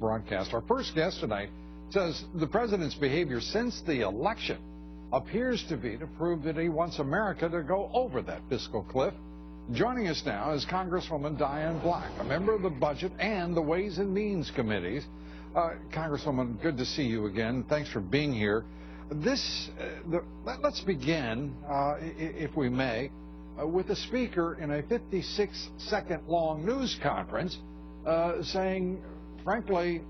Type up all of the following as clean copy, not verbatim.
broadcast. Our first guest tonight says the president's behavior since the election appears to be to prove that he wants America to go over that fiscal cliff. Joining us now is Congresswoman Diane Black, a member of the Budget and the Ways and Means Committees. Congresswoman, good to see you again. Thanks for being here. Let's begin, if we may, with the Speaker in a 56-second long news conference saying, frankly,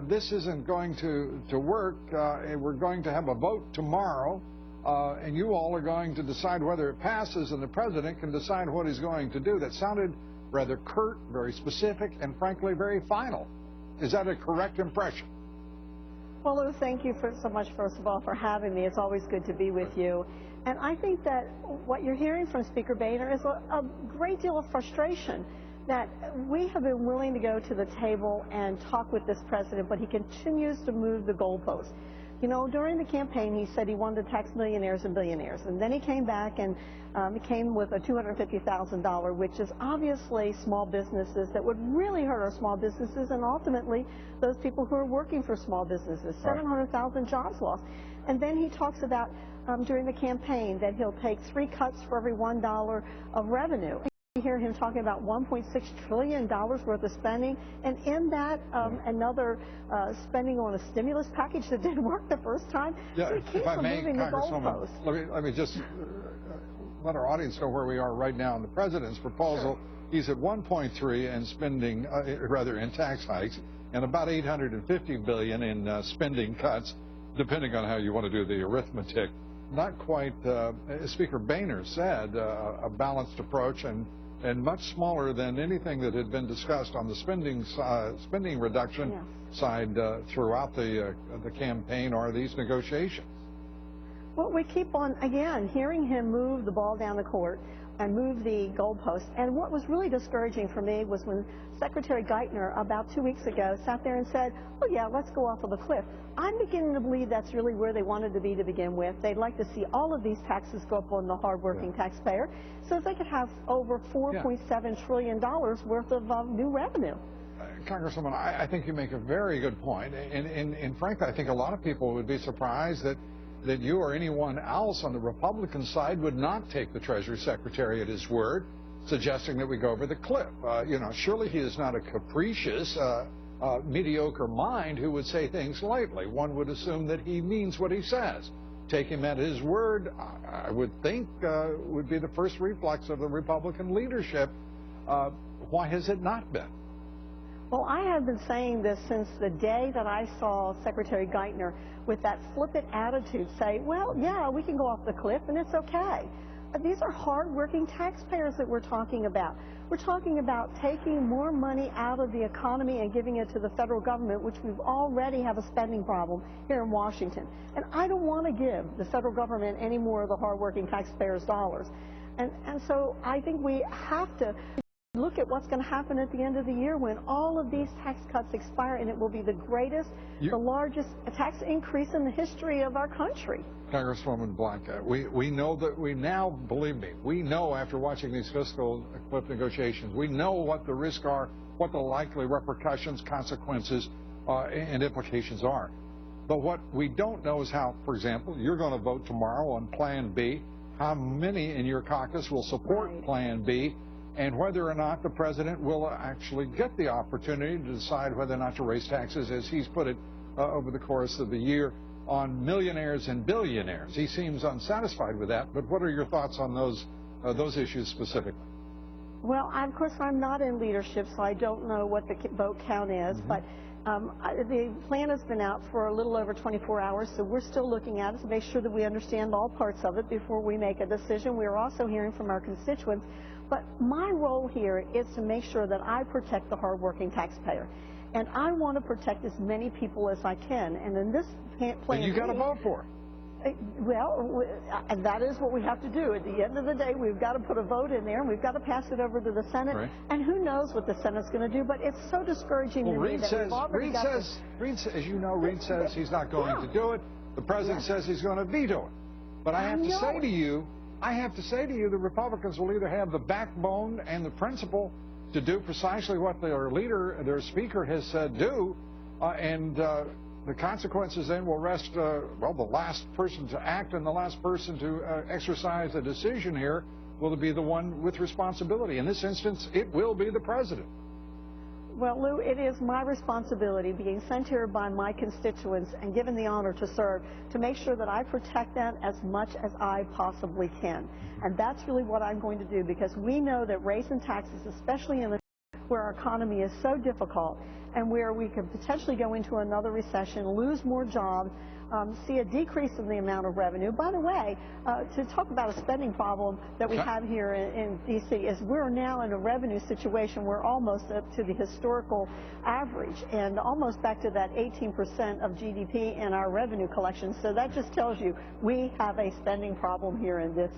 this isn't going to work. We're going to have a vote tomorrow, and you all are going to decide whether it passes, and the president can decide what he's going to do. That sounded rather curt, very specific, and frankly, very final. Is that a correct impression? Well, Lou, thank you so much, first of all, for having me. It's always good to be with you. And I think that what you're hearing from Speaker Boehner is a great deal of frustration that we have been willing to go to the table and talk with this president, but he continues to move the goalposts. During the campaign, he said he wanted to tax millionaires and billionaires. And then he came back and he came with a $250,000, which is obviously small businesses that would really hurt our small businesses and ultimately those people who are working for small businesses, 700,000 jobs lost. And then he talks about during the campaign that he'll take 3 cuts for every $1 of revenue. You hear him talking about $1.6 trillion worth of spending, and in that, another spending on a stimulus package that didn't work the first time. Yeah, So he keeps moving the goalposts. Let me just let our audience know where we are right now in the president's proposal. Sure. He's at 1.3 in spending, in tax hikes, and about $850 billion in spending cuts, depending on how you want to do the arithmetic. Not quite, as Speaker Boehner said, a balanced approach and much smaller than anything that had been discussed on the spending reduction side throughout the campaign or these negotiations. Well, we keep on, again, hearing him move the ball down the court and move the goalpost. And what was really discouraging for me was when Secretary Geithner about 2 weeks ago sat there and said, oh yeah, let's go off of the cliff. I'm beginning to believe that's really where they wanted to be to begin with. They'd like to see all of these taxes go up on the hardworking taxpayer so that they could have over $4.7 trillion worth of new revenue. Congresswoman, I think you make a very good point. And frankly, I think a lot of people would be surprised that you or anyone else on the Republican side would not take the Treasury Secretary at his word, suggesting that we go over the cliff. Surely he is not a capricious, mediocre mind who would say things lightly. One would assume that he means what he says. Take him at his word, I would think, would be the first reflex of the Republican leadership. Why has it not been? Well, I have been saying this since the day that I saw Secretary Geithner with that flippant attitude say, well, yeah, we can go off the cliff and it's okay. These are hard-working taxpayers that we're talking about. We're talking about taking more money out of the economy and giving it to the federal government, which we already have a spending problem here in Washington. And I don't want to give the federal government any more of the hardworking taxpayers' dollars. And so I think we have to look at what's going to happen at the end of the year when all of these tax cuts expire, and it will be the greatest, the largest tax increase in the history of our country. Congresswoman Black, we know that we now, believe me, we know after watching these fiscal cliff negotiations, we know what the risks are, what the likely repercussions, consequences, and implications are. But what we don't know is how, for example, you're going to vote tomorrow on Plan B, how many in your caucus will support Plan B, and whether or not the president will actually get the opportunity to decide whether or not to raise taxes, as he's put it over the course of the year, on millionaires and billionaires. He seems unsatisfied with that, but what are your thoughts on those issues specifically? Well, of course, I'm not in leadership, so I don't know what the vote count is, but the plan has been out for a little over 24 hours, so we're still looking at it to make sure that we understand all parts of it before we make a decision. We're also hearing from our constituents. But my role here is to make sure that I protect the hardworking taxpayer. And I want to protect as many people as I can. And in this plan... And you got to vote for it. Well, and that is what we have to do. At the end of the day, we've got to put a vote in there, and we've got to pass it over to the Senate. Right. And who knows what the Senate's going to do, but it's so discouraging to me that we've already got this... As you know, Reid says he's not going to do it. The president says he's going to veto it. But I have to say to you, the Republicans will either have the backbone and the principle to do precisely what their leader, their speaker, has said do, and the consequences then will rest, well, the last person to act and the last person to exercise a decision here will be the one with responsibility. In this instance, it will be the president. Well, Lou, it is my responsibility, being sent here by my constituents and given the honor to serve, to make sure that I protect them as much as I possibly can. And that's really what I'm going to do, because we know that raising taxes, especially in the where our economy is so difficult and where we could potentially go into another recession, lose more jobs, see a decrease in the amount of revenue. By the way, to talk about a spending problem that we have here in D.C. is we're now in a revenue situation. We're almost up to the historical average and almost back to that 18% of GDP in our revenue collection. So that just tells you we have a spending problem here in this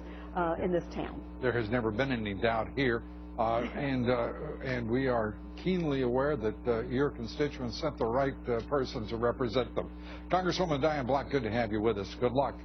town. There has never been any doubt here. And we are keenly aware that your constituents sent the right person to represent them. Congresswoman Diane Black, good to have you with us. Good luck.